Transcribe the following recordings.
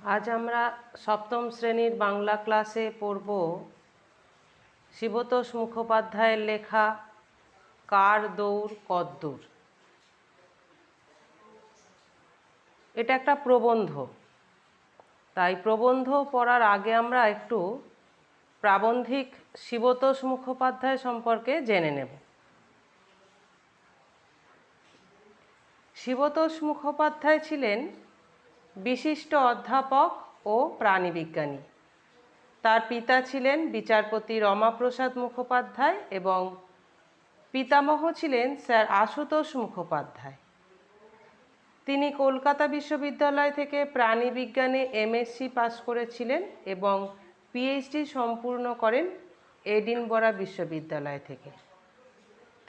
আজ আমরা সপ্তম শ্রেণীর বাংলা ক্লাসে পড়ব শিবতোষ মুখোপাধ্যায়ের লেখা কার দৌড় কদ্দূর। এটা একটা প্রবন্ধ, তাই প্রবন্ধ পড়ার আগে আমরা একটু প্রাবন্ধিক শিবতোষ মুখোপাধ্যায় সম্পর্কে জেনে নেব। শিবতোষ মুখোপাধ্যায় ছিলেন বিশিষ্ট অধ্যাপক ও প্রাণীবিজ্ঞানী। তার পিতা ছিলেন বিচারপতি রমাপ্রসাদ মুখোপাধ্যায় এবং পিতামহ ছিলেন স্যার আশুতোষ মুখোপাধ্যায়। তিনি কলকাতা বিশ্ববিদ্যালয় থেকে প্রাণীবিজ্ঞানে এমএসসি পাশ করেছিলেন এবং পিএইচডি সম্পূর্ণ করেন এডিনবরা বিশ্ববিদ্যালয় থেকে।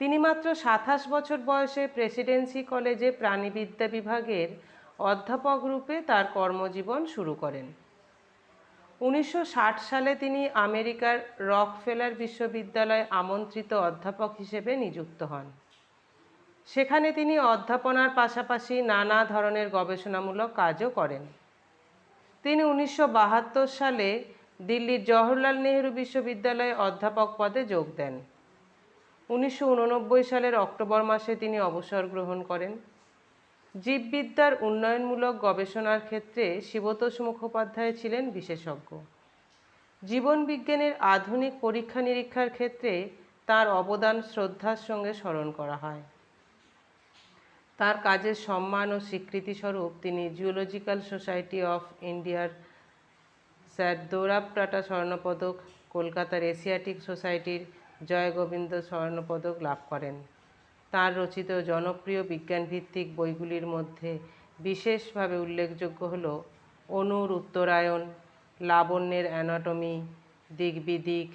তিনি মাত্র 27 বছর বয়সে প্রেসিডেন্সি কলেজে প্রাণীবিদ্যা বিভাগের অধ্যাপক রূপে তার কর্মজীবন শুরু করেন। 1960 সালে তিনি আমেরিকার রকফেলার বিশ্ববিদ্যালয়ে আমন্ত্রিত অধ্যাপক হিসেবে নিযুক্ত হন। সেখানে তিনি অধ্যাপনার পাশাপাশি নানা ধরনের গবেষণামূলক কাজও করেন। তিনি 1972 সালে দিল্লির জওহরলাল নেহরু বিশ্ববিদ্যালয়ে অধ্যাপক পদে যোগ দেন। 1989 সালের অক্টোবর মাসে তিনি অবসর গ্রহণ করেন। জীববিদ্যার উন্নয়নমূলক গবেষণার ক্ষেত্রে শিবতোষ মুখোপাধ্যায় ছিলেন বিশেষজ্ঞ। জীবন বিজ্ঞানের আধুনিক পরীক্ষা নিরীক্ষার ক্ষেত্রে তার অবদান শ্রদ্ধার সঙ্গে স্মরণ করা হয়। তার কাজের সম্মান ও স্বীকৃতিস্বরূপ তিনি জুওলজিক্যাল সোসাইটি অফ ইন্ডিয়ার স্যার দৌরাব টাটা স্বর্ণপদক, কলকাতার এশিয়াটিক সোসাইটির জয়গোবিন্দ স্বর্ণপদক লাভ করেন। তার রচিত জনপ্রিয় বিজ্ঞানভিত্তিক বইগুলির মধ্যে বিশেষভাবে উল্লেখযোগ্য হল অণুর উত্তরায়ণ, লাবণ্যের অ্যানাটমি, দিকবিদিক,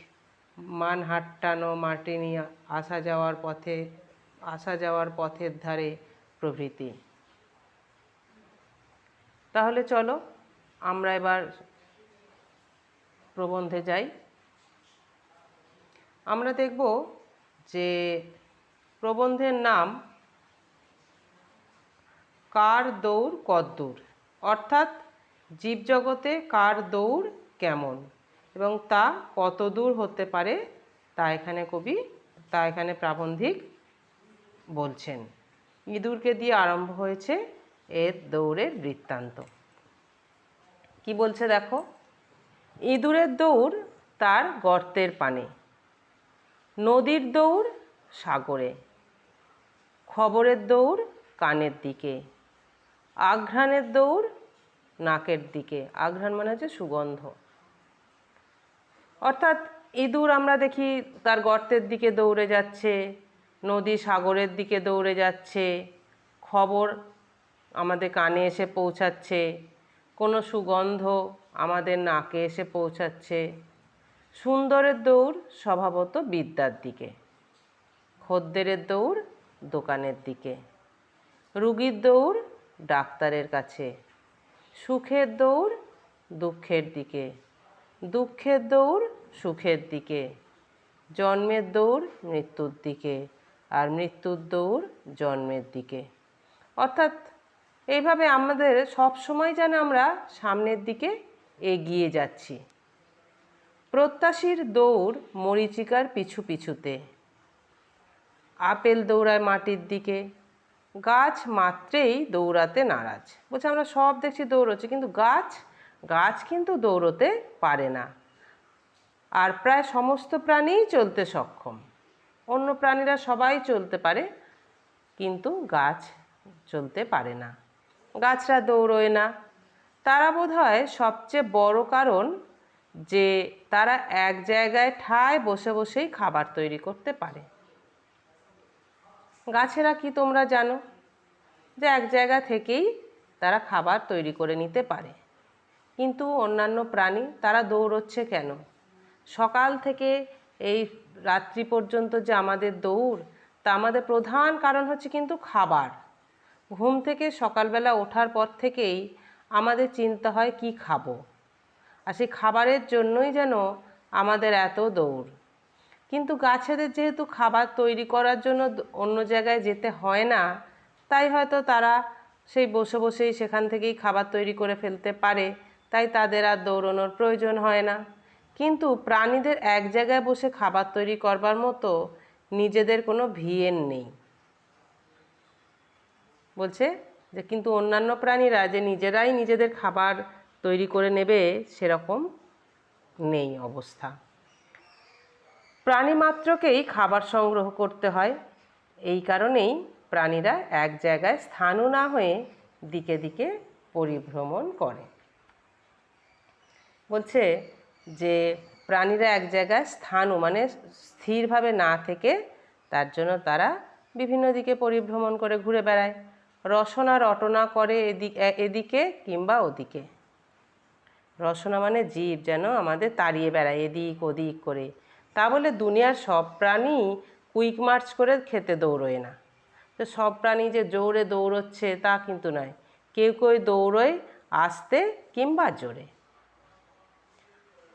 মানহাট্টান ও মার্টিনি, আসা যাওয়ার পথের ধারে প্রভৃতি। তাহলে চলো আমরা এবার প্রবন্ধে যাই। আমরা দেখব যে প্রবন্ধের নাম কার দৌড় কদ্দূর, অর্থাৎ জীবজগতে কার দৌড় কেমন এবং তা কত দূর হতে পারে তা এখানে প্রাবন্ধিক বলছেন। ইঁদুরকে দিয়ে আরম্ভ হয়েছে এর দৌড়ের বৃত্তান্ত। কি বলছে দেখো, ইঁদুরের দৌড় তার গর্তের পানে, নদীর দৌড় সাগরে, খবরের দৌড় কানের দিকে, আঘ্রাণের দৌড় নাকের দিকে। আঘ্রাণ মানে হচ্ছে সুগন্ধ। অর্থাৎ ইঁদুর আমরা দেখি তার গর্তের দিকে দৌড়ে যাচ্ছে, নদী সাগরের দিকে দৌড়ে যাচ্ছে, খবর আমাদের কানে এসে পৌঁছাচ্ছে, কোনো সুগন্ধ আমাদের নাকে এসে পৌঁছাচ্ছে। সুন্দরের দৌড় স্বভাবত বিদ্যার দিকে, খদ্দেরের দৌড় দোকানের দিকে, রুগীর দৌড় ডাক্তারের কাছে, সুখের দৌড় দুঃখের দিকে, দুঃখের দৌড় সুখের দিকে, জন্মের দৌড় মৃত্যুর দিকে, আর মৃত্যুর দৌড় জন্মের দিকে। অর্থাৎ এইভাবে আমাদের সব সময় যেন আমরা সামনের দিকে এগিয়ে যাচ্ছি। প্রত্যাশীর দৌড় মরীচিকার পিছু পিছুতে, আপেল দৌড়ায় মাটির দিকে, গাছ মাত্রেই দৌড়াতে নারাজ। বলছে আমরা সব দেখছি দৌড়চ্ছে, কিন্তু গাছ কিন্তু দৌড়তে পারে না। আর প্রায় সমস্ত প্রাণীই চলতে সক্ষম। অন্য প্রাণীরা সবাই চলতে পারে, কিন্তু গাছ চলতে পারে না, গাছরা দৌড়োয় না। তারা বোধহয় সবচেয়ে বড় কারণ যে তারা এক জায়গায় ঠায় বসে বসেই খাবার তৈরি করতে পারে। গাছেরা কি তোমরা জানো যে এক জায়গা থেকেই তারা খাবার তৈরি করে নিতে পারে, কিন্তু অন্যান্য প্রাণী তারা দৌড়চ্ছে কেন? সকাল থেকে এই রাত্রি পর্যন্ত যে আমাদের দৌড়, তা আমাদের প্রধান কারণ হচ্ছে কিন্তু খাবার। ঘুম থেকে সকালবেলা ওঠার পর থেকেই আমাদের চিন্তা হয় কি খাবো, আর সেই খাবারের জন্যই যেন আমাদের এত দৌড়। কিন্তু গাছেদের যেহেতু খাবার তৈরি করার জন্য অন্য জায়গায় যেতে হয় না, তাই হয়তো তারা সেই বসে বসেই সেখান থেকেই খাবার তৈরি করে ফেলতে পারে, তাই তাদের আর দৌড়ানোর প্রয়োজন হয় না। কিন্তু প্রাণীদের এক জায়গায় বসে খাবার তৈরি করবার মতো নিজেদের কোনো ভিএন নেই। বলছে যে কিন্তু অন্যান্য প্রাণীরা যে নিজেরাই নিজেদের খাবার তৈরি করে নেবে সেরকম নেই অবস্থা। প্রাণী মাত্রকেই খাবার সংগ্রহ করতে হয়, এই কারণেই প্রাণীরা এক জায়গায় স্থাণু না হয়ে দিকে দিকে পরিভ্রমণ করে। বলছে যে প্রাণীরা এক জায়গায় স্থাণু মানে স্থিরভাবে না থেকে তার জন্য তারা বিভিন্ন দিকে পরিভ্রমণ করে ঘুরে বেড়ায়, রসনা রটনা করে এদিকে কিংবা ওদিকে। রসনা মানে জীব যেন আমাদের তাড়িয়ে বেড়ায় এদিক ওদিক করে। তা বলে দুনিয়ার সব প্রাণী কুইক মার্চ করে খেতে দৌড়োয় না। তো সব প্রাণী যে জোরে দৌড়চ্ছে তা কিন্তু নয়, কেউ কেউ দৌড়োয় আস্তে কিংবা জোরে।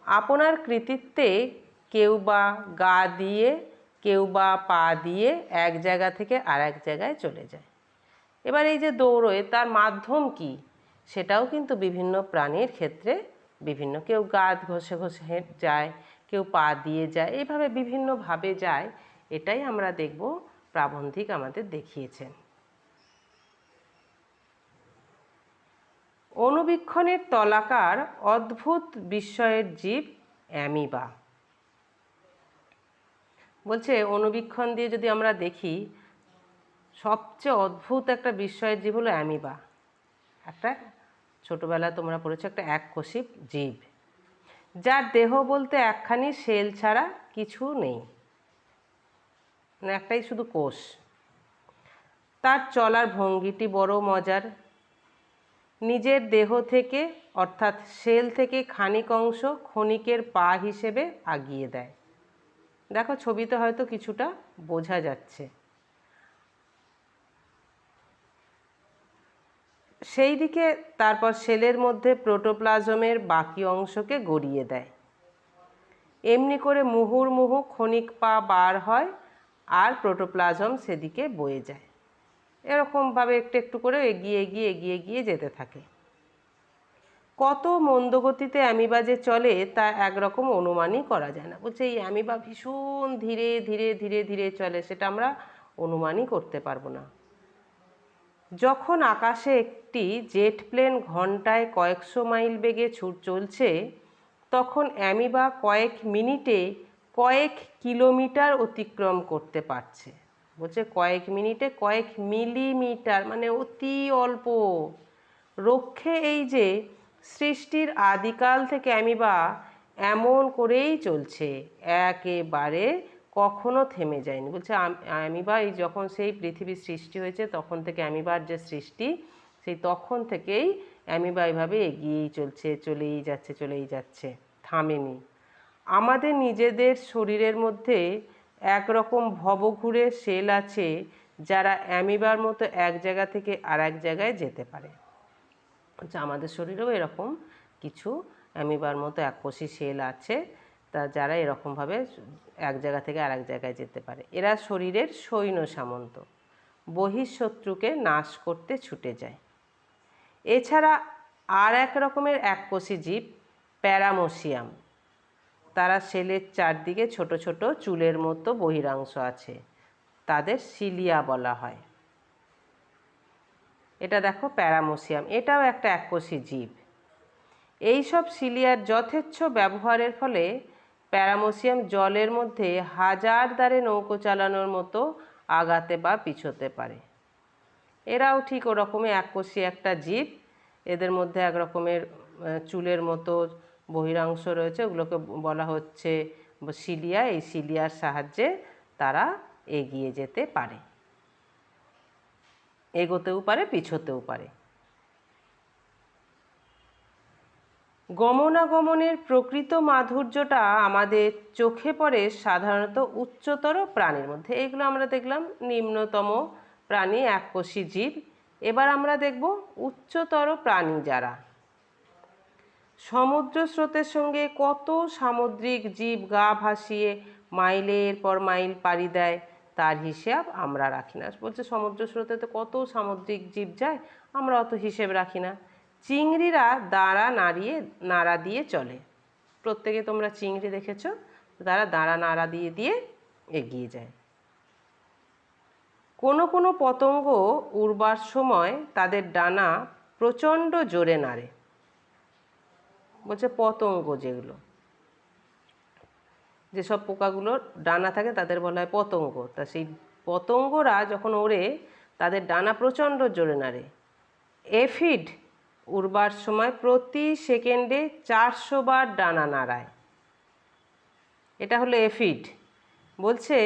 আপনার কৃতিত্বে কেউ বা গা দিয়ে কেউ বা পা দিয়ে এক জায়গা থেকে আর এক জায়গায় চলে যায়। এবার এই যে দৌড়োয় তার মাধ্যম কি সেটাও কিন্তু বিভিন্ন প্রাণীর ক্ষেত্রে বিভিন্ন, কেউ গা ঘষে ঘষে যায়, কেউ পা দিয়ে যায়, এইভাবে বিভিন্নভাবে যায়। এটাই আমরা দেখব প্রাবন্ধিক আমাদের দেখিয়েছেন। অণুবীক্ষণের তলাকার অদ্ভুত বিস্ময়ের জীব অ্যামিবা। বলছে অণুবীক্ষণ দিয়ে যদি আমরা দেখি সবচেয়ে অদ্ভুত একটা বিস্ময়ের জীব হলো অ্যামিবা। একটা ছোটোবেলায় তোমরা পড়েছো একটা এককোষী জীব, যার দেহ বলতে একখানি সেল ছাড়া কিছু নেই, মানে একটাই শুধু কোষ। তার চলার ভঙ্গিটি বড় মজার। নিজের দেহ থেকে অর্থাৎ সেল থেকে খানিক অংশ ক্ষণিকের পা হিসেবে আগিয়ে দেয়। দেখো ছবিতে হয়তো কিছুটা বোঝা যাচ্ছে। সেই দিকে তারপর সেলের মধ্যে প্রোটোপ্লাজমের বাকি অংশকে গড়িয়ে দেয়। এমনি করে মুহুর্মুহু ক্ষণিক পা বার হয় আর প্রোটোপ্লাজম সেদিকে বয়ে যায়। এরকমভাবে একটু একটু করে এগিয়ে এগিয়ে এগিয়ে এগিয়ে যেতে থাকে। কত মন্দগতিতে অ্যামিবা যে চলে তা একরকম অনুমানই করা যায় না। বলছে এই অ্যামিবা ভীষণ ধীরে ধীরে ধীরে ধীরে চলে, সেটা আমরা অনুমানই করতে পারবো না। যখন আকাশে একটি জেট প্লেন ঘন্টায় কয়েকশো মাইল বেগে চলছে, তখন অ্যামিবা কয়েক মিনিটে কয়েক কিলোমিটার অতিক্রম করতে পারছে। বলছে কয়েক মিনিটে কয়েক মিলিমিটার, মানে অতি অল্প। রক্ষে এই যে সৃষ্টির আদিকাল থেকে অ্যামিবা এমন করেই চলছে, একেবারে কখনো থেমে যায়নি। বলছে অ্যামিবা এই যখন সেই পৃথিবীর সৃষ্টি হয়েছে তখন থেকে অ্যামিবার যে সৃষ্টি, সেই তখন থেকেই অ্যামিবা এভাবে এগিয়েই চলছে, চলেই যাচ্ছে চলেই যাচ্ছে, থামেনি। আমাদের নিজেদের শরীরের মধ্যে একরকম ভবঘুরে সেল আছে যারা অ্যামিবার মতো এক জায়গা থেকে আর এক জায়গায় যেতে পারে। আচ্ছা, আমাদের শরীরেও এরকম কিছু অ্যামিবার মতো এককোষী সেল আছে, তা যারা এরকমভাবে এক জায়গা থেকে আর এক জায়গায় যেতে পারে। এরা শরীরের সৈন্য সামন্ত, বহিঃশত্রুকে নাশ করতে ছুটে যায়। এছাড়া আর এক রকমের এককোষী জীব প্যারামোসিয়াম। তারা সেলের চারদিকে ছোট ছোট চুলের মতো বহিরাংশ আছে, তাদের সিলিয়া বলা হয়। এটা দেখো প্যারামোসিয়াম, এটাও একটা এককোষী জীব। এই সব সিলিয়ার যথেচ্ছ ব্যবহারের ফলে প্যারামোসিয়াম জলের মধ্যে হাজার দ্বারে নৌকো চালানোর মতো আগাতে বা পিছোতে পারে। এরাও ঠিক ওরকমই এককোষী একটা জীব। এদের মধ্যে এক রকমের চুলের মতো বহিরাংশ রয়েছে, ওগুলোকে বলা হচ্ছে সিলিয়া। এই সিলিয়ার সাহায্যে তারা এগিয়ে যেতে পারে, এগোতেও পারে পিছোতেও পারে। গমনাগমনের প্রকৃত মাধুর্যটা আমাদের চোখে পড়ে সাধারণত উচ্চতর প্রাণীর মধ্যে। এইগুলো আমরা দেখলাম নিম্নতম প্রাণী, এককোষী জীব। এবার আমরা দেখব উচ্চতর প্রাণী যারা। সমুদ্র স্রোতের সঙ্গে কত সামুদ্রিক জীব গা ভাসিয়ে মাইলের পর মাইল পাড়ি দেয় তার হিসাব আমরা রাখি না। বলছে সমুদ্র স্রোতে তো কত সামুদ্রিক জীব যায়, আমরা অত হিসেব রাখি না। চিংড়িরা নাড়া দিয়ে চলে। প্রত্যেকে তোমরা চিংড়ি দেখেছো, তারা নাড়া দিয়ে দিয়ে এগিয়ে যায়। কোনো কোনো পতঙ্গ উড়বার সময় তাদের ডানা প্রচণ্ড জোরে নাড়ে। বলছে পতঙ্গ, যেসব পোকাগুলোর ডানা থাকে তাদের বলা হয় পতঙ্গ। তা সেই পতঙ্গরা যখন ওড়ে তাদের ডানা প্রচণ্ড জোরে নাড়ে। এফিড উড়বার সময় প্রতি সেকেন্ডে 400 বার ডানা নাড়ায়। এটা হলো এফিড। বলছে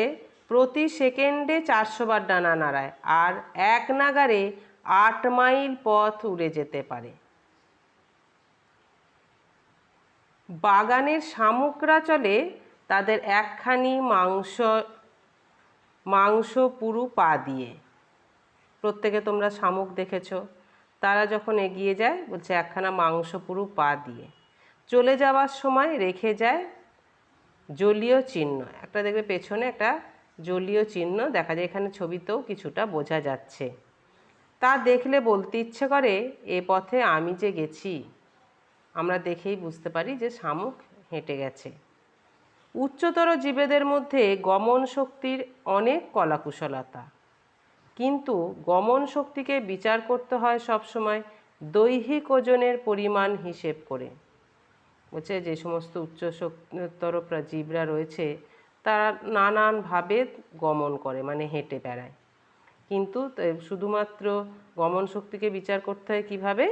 প্রতি সেকেন্ডে 400 বার ডানা নাড়ায়, আর এক নাগাড়ে 8 মাইল পথ উড়ে যেতে পারে। বাগানের শামুকরা চলে তাদের একখানি মাংস পুরু পা দিয়ে। প্রত্যেকে তোমরা শামুক দেখেছো, তারা যখন এগিয়ে যায় বলছে একখানা মাংস পুরু পা দিয়ে। চলে যাওয়ার সময় রেখে যায় জলীয় চিহ্ন। একটা দেখবে পেছনে একটা জলীয় চিহ্ন দেখা যায়, এখানে ছবিতেও কিছুটা বোঝা যাচ্ছে। তা দেখলে বলতে ইচ্ছে করে এ পথে আমি যে গেছি। আমরা দেখেই বুঝতে পারি যে শামুক হেঁটে গেছে। উচ্চতর জীবেদের মধ্যে গমন শক্তির অনেক কলাকুশলতা, কিন্তু গমন শক্তিকে বিচার করতে হয় সবসময় দৈহিক ওজনের পরিমাণ হিসেব করে। বলছে যে সমস্ত উচ্চতর জীবরা রয়েছে তারা নানানভাবে গমন করে, মানে হেঁটে বেড়ায়, কিন্তু শুধুমাত্র গমন শক্তিকে বিচার করতে হয় কীভাবে?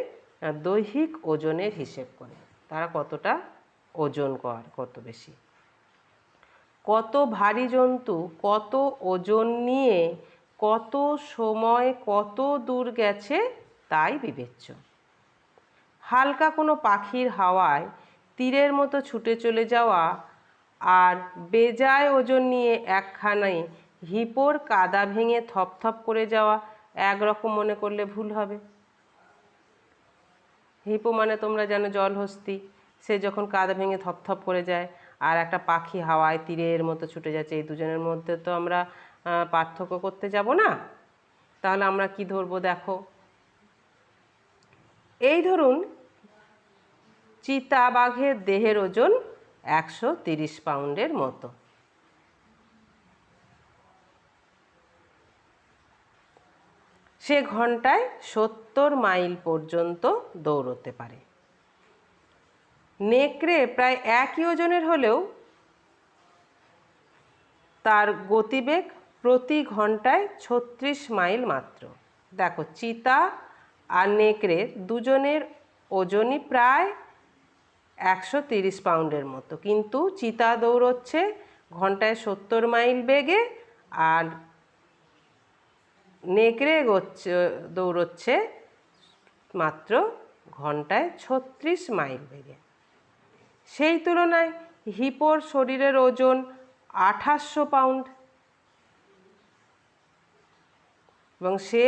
দৈহিক ওজনের হিসেব করে, তারা কতটা ওজন কত বেশি। কত ভারী জন্তু কত ওজন নিয়ে কত সময় কত দূর গেছে তাই বিবেচ্য। হালকা কোনো পাখির হাওয়ায় তীরের মতো ছুটে চলে যাওয়া আর বেজায় ওজন নিয়ে একখানায় হিপোর কাদা ভেঙে থপথপ করে যাওয়া একরকম মনে করলে ভুল হবে। হিপো মানে তোমরা জানো জলহস্তি, সে যখন কাদা ভেঙে থপথপ করে যায় আর একটা পাখি হাওয়ায় তীরের মতো ছুটে যাচ্ছে, এই দুজনের মধ্যে তো আমরা পার্থক্য করতে যাব না। তাহলে আমরা কি ধরবো? দেখো, এই ধরুন চিতাবাঘের দেহের ওজন 130 পাউন্ডের মতো। সে ঘন্টায় 70 মাইল পর্যন্ত দৌড়তে পারে। নেকড়ে প্রায় একই ওজনের হলেও তার গতিবেগ প্রতি ঘন্টায় 36 মাইল মাত্র। দেখো, চিতা আর নেকড়ে দুজনের ওজনই প্রায় 130 পাউন্ডের মতো, কিন্তু চিতা দৌড়চ্ছে ঘন্টায় 70 মাইল বেগে আর নেকড়ে দৌড়চ্ছে মাত্র ঘন্টায় 36 মাইল বেগে। সেই তুলনায় হিপোর শরীরের ওজন 2800 পাউন্ড এবং সে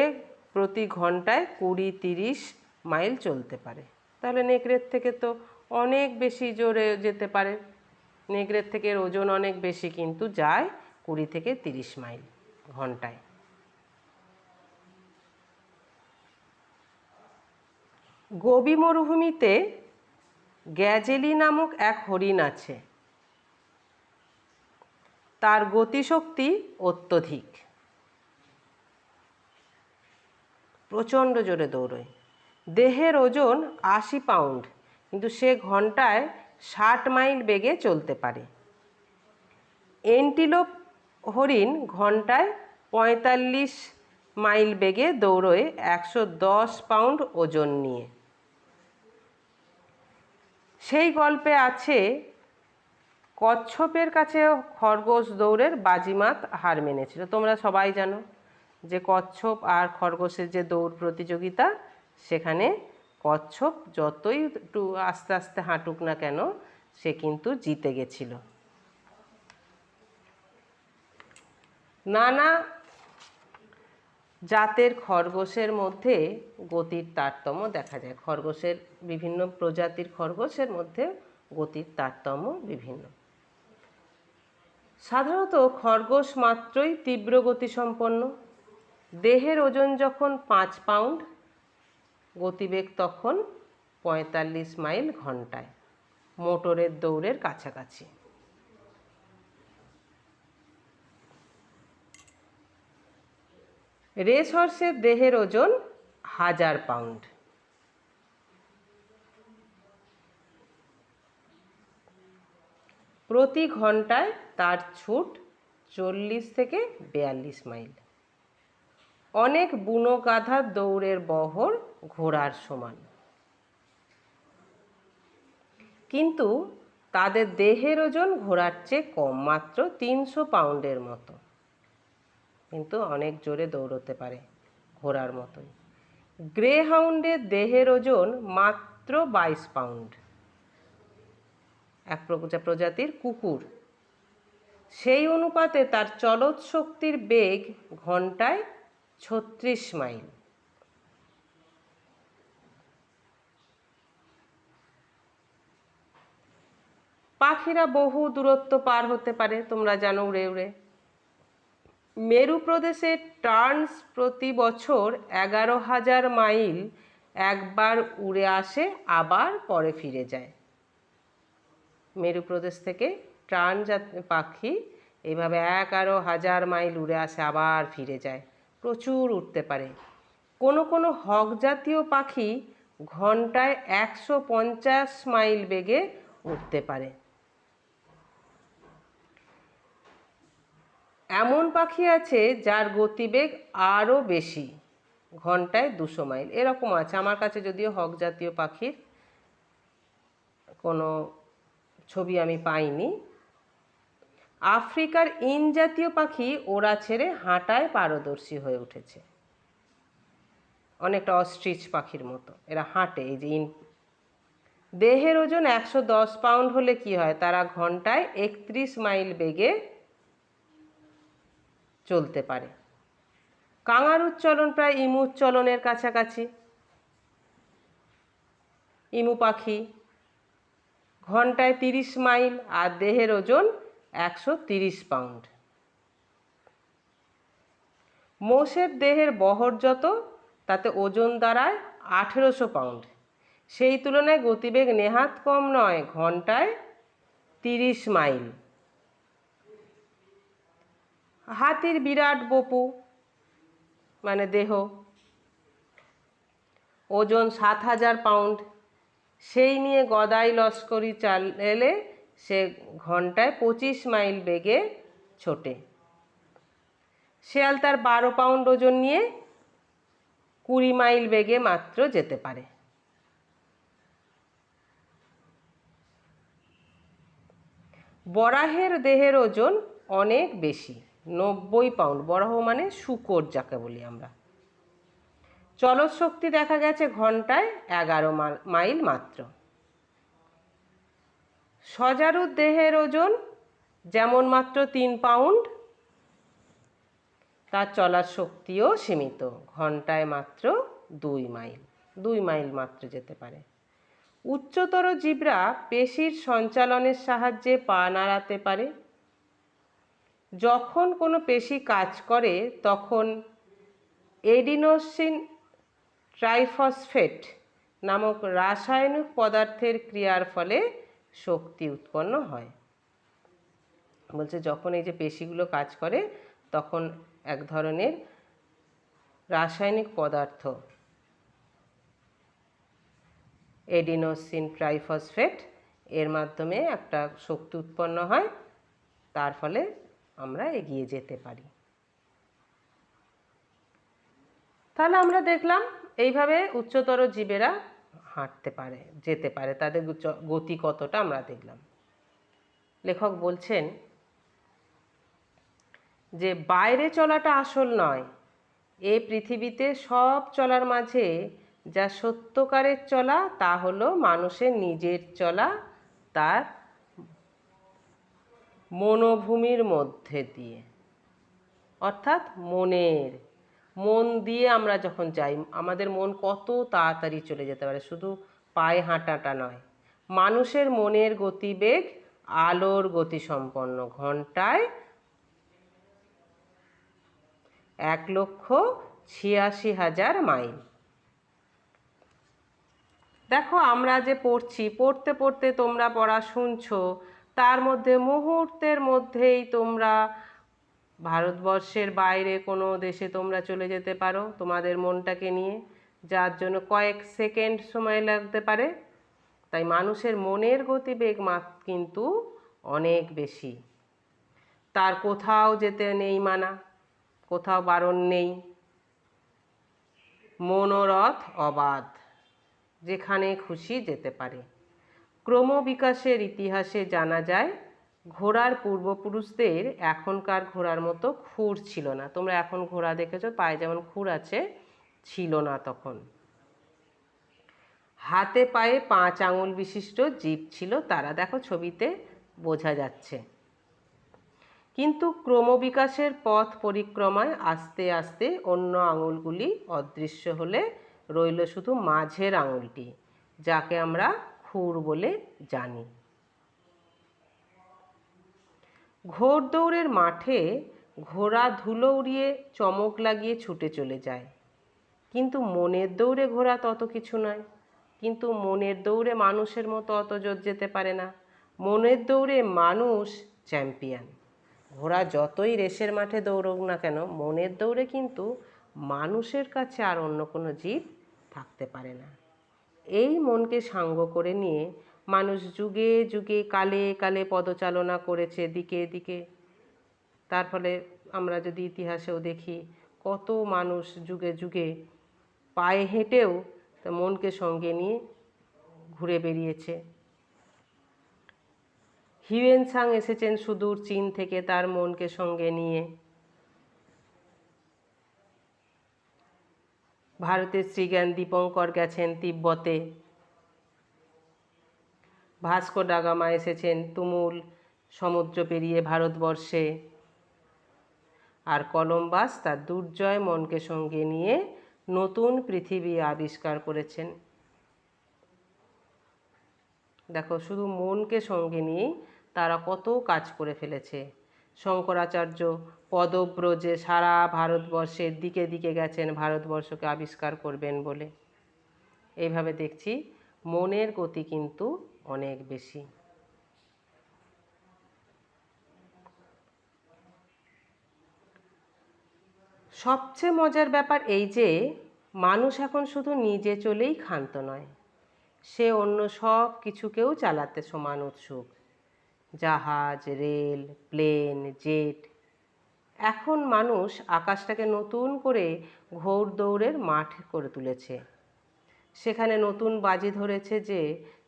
প্রতি ঘন্টায় 20-30 মাইল চলতে পারে। তাহলে নেকড়ের থেকে তো অনেক বেশি জোরে যেতে পারে। নেকড়ের থেকে ওজন অনেক বেশি, কিন্তু যায় 20-30 মাইল ঘন্টায়। গোবি মরুভূমিতে গ্যাজেলি নামক এক হরিণ আছে। তার গতিশক্তি অত্যধিক, প্রচণ্ড জোরে দৌড়য়। দেহের ওজন 80 পাউন্ড, কিন্তু সে ঘন্টায় 60 মাইল বেগে চলতে পারে। এন্টিলোপ হরিণ ঘন্টায় 45 মাইল বেগে দৌড়য় 110 পাউন্ড ওজন নিয়ে। সেই গল্পে আছে কচ্ছপের কাছে খরগোশ দৌড়ের বাজিমাত হার মেনেছিল। তোমরা সবাই জানো যে কচ্ছপ আর খরগোশের যে দৌড় প্রতিযোগিতা, সেখানে কচ্ছপ যতই একটু আস্তে আস্তে হাঁটুক না কেন সে কিন্তু জিতে গেছিল। নানা জাতের খরগোশের মধ্যে গতির তারতম্য দেখা যায়। খরগোশের বিভিন্ন প্রজাতির খরগোশের মধ্যে গতির তারতম্য বিভিন্ন। সাধারণত খরগোশ মাত্রই তীব্র গতিসম্পন্ন। দেহের ওজন যখন 5 পাউন্ড, গতিবেগ তখন 45 মাইল ঘন্টায়, মোটরের দৌড়ের কাছাকাছি। রেস হর্সের দেহের ওজন 1000 পাউন্ড। প্রতি ঘন্টায় তার ছুট 40 থেকে 42 মাইল। অনেক বুনো গাধার দৌড়ের বহর ঘোড়ার সমান, কিন্তু তাদের দেহের ওজন ঘোড়ার চেয়ে কম, মাত্র 300 পাউন্ডের মতো, কিন্তু অনেক জোরে দৌড়তে পারে ঘোড়ার মতোই। গ্রে হাউন্ডের দেহের ওজন মাত্র 22 পাউন্ড। এক প্রজাতির কুকুর, সেই অনুপাতে তার চলৎ শক্তির বেগ ঘন্টায় 36 মাইল। পাখিরা বহু দূরত্ব পার হতে পারে, তোমরা জানো, উড়ে উড়ে। মেরু প্রদেশে টার্নস প্রতি বছর 11,000 মাইল একবার উড়ে আসে, আবার পরে ফিরে যায়। মেরু প্রদেশ থেকে টার্ন পাখি এইভাবে 11,000 মাইল উড়ে আসে, আবার ফিরে যায়, প্রচুর উঠতে পারে। কোনো কোনো হক জাতীয় পাখি ঘন্টায় 150 মাইল বেগে উঠতে পারে। এমন পাখি আছে যার গতিবেগ আরও বেশি, ঘন্টায় 200 মাইল, এরকম আছে। আমার কাছে যদিও হক জাতীয় পাখির কোনো ছবি আমি পাইনি। আফ্রিকার ইন জাতীয় পাখি ওড়া ছেড়ে হাঁটায় পারদর্শী হয়ে উঠেছে, অনেকটা অস্ট্রিচ পাখির মতো এরা হাঁটে। এই যে দেহের ওজন 110 পাউন্ড হলে কি হয়, তারা ঘন্টায় 31 মাইল বেগে চলতে পারে। কাঙারুর চলন প্রায় ইমুর চলনের কাছাকাছি। ইমু পাখি ঘন্টায় 30 মাইল আর দেহের ওজন 130 পাউন্ড। মোষের দেহের বহর যত, তাতে ওজন দাঁড়ায় 1800 পাউন্ড। সেই তুলনায় গতিবেগ নেহাত কম নয়, ঘন্টায় 30 মাইল। হাতির বিরাট বপু মানে দেহ, ওজন 7000 পাউন্ড। সেই নিয়ে গদাই লস্করি চালে সে ঘন্টায় 25 মাইল বেগে ছোটে। শেয়াল তার 12 পাউন্ড ওজন নিয়ে 20 মাইল বেগে মাত্র যেতে পারে। বরাহের দেহের ওজন অনেক বেশি, 90 পাউন্ড। বরাহ মানে শূকর যাকে বলি আমরা। চলৎ শক্তি দেখা গেছে ঘন্টায় 11 মাইল মাত্র। সজারুর দেহের ওজন যেমন মাত্র 3 পাউন্ড, তার চলার শক্তিও সীমিত, ঘন্টায় মাত্র 2 মাইল মাত্র যেতে পারে। উচ্চতর জীবরা পেশির সঞ্চালনের সাহায্যে পা নাড়াতে পারে। যখন কোনো পেশি কাজ করে তখন এডিনোসিন ট্রাইফসফেট নামক রাসায়নিক পদার্থের ক্রিয়ার ফলে শক্তি উৎপন্ন হয়। বলছে যখন এই যে পেশিগুলো কাজ করে তখন এক ধরনের রাসায়নিক পদার্থ এডিনোসিন ট্রাইফসফেট এর মাধ্যমে একটা শক্তি উৎপন্ন হয়, তার ফলে আমরা এগিয়ে যেতে পারি। তাহলে আমরা দেখলাম এইভাবে উচ্চতর জীবেরা হাঁটতে পারে, যেতে পারে, তাদের গতি কতটা আমরা দেখলাম। লেখক বলছেন যে বাইরে চলাটা আসল নয়, এ পৃথিবীতে সব চলার মাঝে যা সত্যকারের চলা তা হলো মানুষের নিজের চলা, তার মনোভূমির মধ্যে দিয়ে, অর্থাৎ মন দিয়ে আমরা যখন যাই, আমাদের মন কত তাড়াতাড়ি চলে যেতে পারে, শুধু পায়ে হাঁটাটা নয়। মানুষের মনের গতিবেগ আলোর গতিসম্পন্ন, ঘন্টায় 1,86,000 মাইল। দেখো আমরা যে পড়ছি, পড়তে পড়তে তোমরা পড়া শুনছো, তার মধ্যে মুহূর্তের মধ্যেই তোমরা ভারতবর্ষের বাইরে কোনো দেশে তোমরা চলে যেতে পারো তোমাদের মনটাকে নিয়ে, যার জন্য কয়েক সেকেন্ড সময় লাগতে পারে। তাই মানুষের মনের গতিবেগ কিন্তু অনেক বেশি। তার কোথাও যেতে নেই মানা, কোথাও বারণ নেই, মনোরথ অবাধ, যেখানে খুশি যেতে পারে। ক্রমবিকাশের ইতিহাসে জানা যায় ঘোড়ার পূর্বপুরুষদের এখনকার ঘোড়ার মতো খুর ছিল না। তোমরা এখন ঘোড়া দেখেছো, পায়ে যেমন খুর আছে, ছিল না তখন। হাতে পায়ে 5 আঙুল বিশিষ্ট জিভ ছিল তারা, দেখো ছবিতে বোঝা যাচ্ছে। কিন্তু ক্রমবিকাশের পথ পরিক্রমায় আস্তে আস্তে অন্য আঙুলগুলি অদৃশ্য হলে রইল শুধু মাঝের আঙুলটি, যাকে আমরা খুর বলে জানি। ঘোড়দৌড়ের মাঠে ঘোড়া ধুলো উড়িয়ে চমক লাগিয়ে ছুটে চলে যায়, কিন্তু মনের দৌড়ে ঘোড়া তত কিছু নয়। কিন্তু মনের দৌড়ে মানুষের মতো অত জোর যেতে পারে না। মনের দৌড়ে মানুষ চ্যাম্পিয়ন। ঘোড়া যতই রেসের মাঠে দৌড়ুক না কেন, মনের দৌড়ে কিন্তু মানুষের কাছে আর অন্য কোনো জীব থাকতে পারে না। এই মনকে সাঙ্গ করে নিয়ে মানুষ যুগে যুগে কালে কালে পদচালনা করেছে দিকে দিকে। তার ফলে আমরা যদি ইতিহাসেও দেখি, কত মানুষ যুগে যুগে পায়ে হেঁটেও মনকে সঙ্গে নিয়ে ঘুরে বেরিয়েছে। হিউয়েন সাং এসেছেন সুদূর চীন থেকে তার মনকে সঙ্গে নিয়ে। ভারতের শ্রীজ্ঞান দীপঙ্কর গেছেন তিব্বতে। ভাস্কো দা গামা এসেছেন তুমুল সমুদ্র পেরিয়ে ভারতবর্ষে। আর কলম্বাস তার দুর্জয় মনকে সঙ্গে নিয়ে নতুন পৃথিবী আবিষ্কার করেছেন। দেখো, শুধু মনকে সঙ্গে নিয়েই তারা কত কাজ করে ফেলেছে। শঙ্করাচার্য পদব্রজে সারা ভারতবর্ষের দিকে দিকে গেছেন ভারতবর্ষকে আবিষ্কার করবেন বলে। এইভাবে দেখছি মনের গতি কিন্তু অনেক বেশি। সবচেয়ে মজার ব্যাপার এই যে মানুষ এখন শুধু নিজে চলেই ক্ষান্ত নয়, সে অন্য সব কিছুকেও চালাতে সমান উৎসুক। জাহাজ, রেল, প্লেন, জেট। এখন মানুষ আকাশটাকে নতুন করে ঘোড়দৌড়ের মাঠ করে তুলেছে। সেখানে নতুন বাজি ধরেছে যে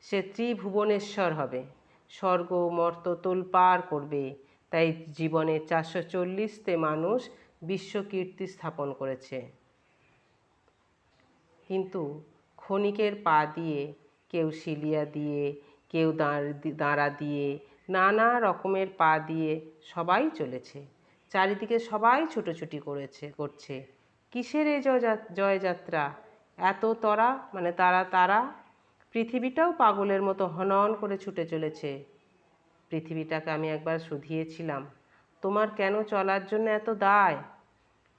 সে ত্রিভুবনেশ্বর হবে, স্বর্গ মর্ত তোলপাড় করবে। তাই জীবনে 440তে মানুষ বিশ্বকীর্তি স্থাপন করেছে। কিন্তু ক্ষণিকের পা দিয়ে, কেউ শিলিয়া দিয়ে, কেউ দাঁড়া দিয়ে, নানা রকমের পা দিয়ে সবাই চলেছে। চারিদিকে সবাই ছুটোছুটি করছে। কিসের এই জয়যাত্রা? এত তরা, মানে তারা তারা পৃথিবীটাও পাগলের মতো হনন করে ছুটে চলেছে। পৃথিবীটাকে আমি একবার শুধিয়েছিলাম, তোমার কেন চলার জন্য এত দায়?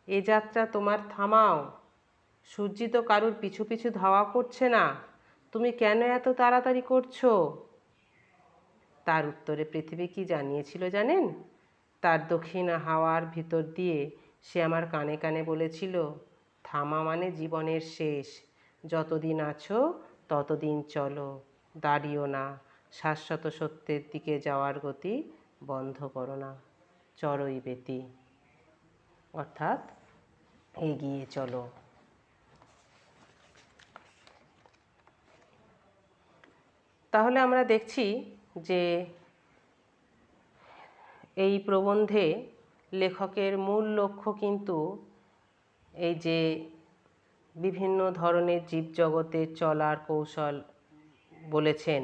এ যাত্রা তোমার থামাও। সূর্যি তো কারুর পিছু পিছু ধাওয়া করছে না, তুমি কেন এত তাড়াতাড়ি করছো? তার উত্তরে পৃথিবী কি জানিয়েছিল জানেন? তার দক্ষিণা হাওয়ার ভিতর দিয়ে সে আমার কানে কানে বলেছিল, থামা মানে জীবনের শেষ। যতদিন আছো ততদিন চলো, দাঁড়িও না। শাশ্বত সত্যের দিকে যাওয়ার গতি বন্ধ করো না, চড়ই বেতি। অর্থাৎ এগিয়ে চলো। তাহলে আমরা দেখছি যে এই প্রবন্ধে লেখকের মূল লক্ষ্য কিন্তু এই যে বিভিন্ন ধরনের জীবজগতের চলার কৌশল বলেছেন।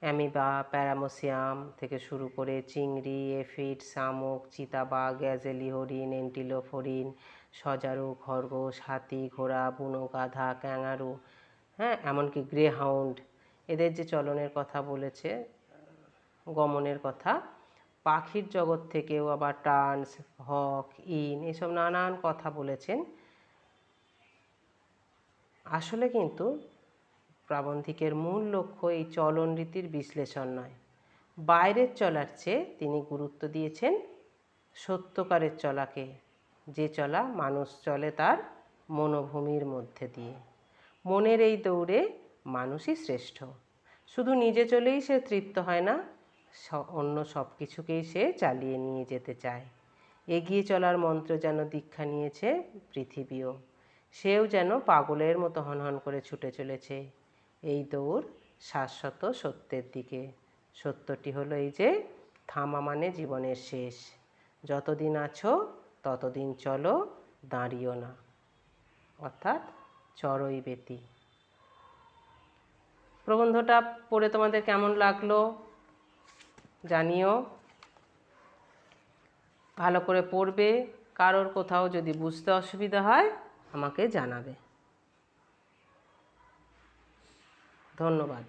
অ্যামিবা, প্যারামোসিয়াম থেকে শুরু করে চিংড়ি, এফিড, শামুক, চিতাবাঘ, গ্যাজেলি হরিণ, এন্টিলোপ হরিণ, সজারু, খরগোশ, হাতি, ঘোড়া, বুনো গাধা, ক্যাঙারু, হ্যাঁ, এমনকি গ্রে হাউন্ড, এদের যে চলনের কথা বলেছে, গমনের কথা। পাখির জগৎ থেকেও আবার টার্নস, হক, ইন, এসব নানান কথা বলেছেন। আসলে কিন্তু প্রাবন্ধিকের মূল লক্ষ্য এই চলন রীতির বিশ্লেষণ নয়। বাইরের চলার চেয়ে তিনি গুরুত্ব দিয়েছেন সত্যকারের চলাকে, যে চলা মানুষ চলে তার মনোভূমির মধ্যে দিয়ে। মনের এই দৌড়ে মানুষই শ্রেষ্ঠ। শুধু নিজে চলেই সে তৃপ্ত হয় না, অন্য সব কিছুকেই সে চালিয়ে নিয়ে যেতে চায়। এগিয়ে চলার মন্ত্র যেন দীক্ষা নিয়েছে পৃথিবীও। সেও যেন পাগলের মতো হনহন করে ছুটে চলেছে এই দৌড় শাশ্বত সত্যের দিকে। সত্যটি হলো এই যে, থামা মানে জীবনের শেষ। যতদিন আছো ততদিন চলো, দাঁড়িও না, অর্থাৎ চরই বেতি। প্রবন্ধটা পড়ে তোমাদের কেমন লাগলো জানিও। ভালো করে পড়বে। কারোর কোথাও যদি বুঝতে অসুবিধা হয় আমাকে জানাবে। ধন্যবাদ।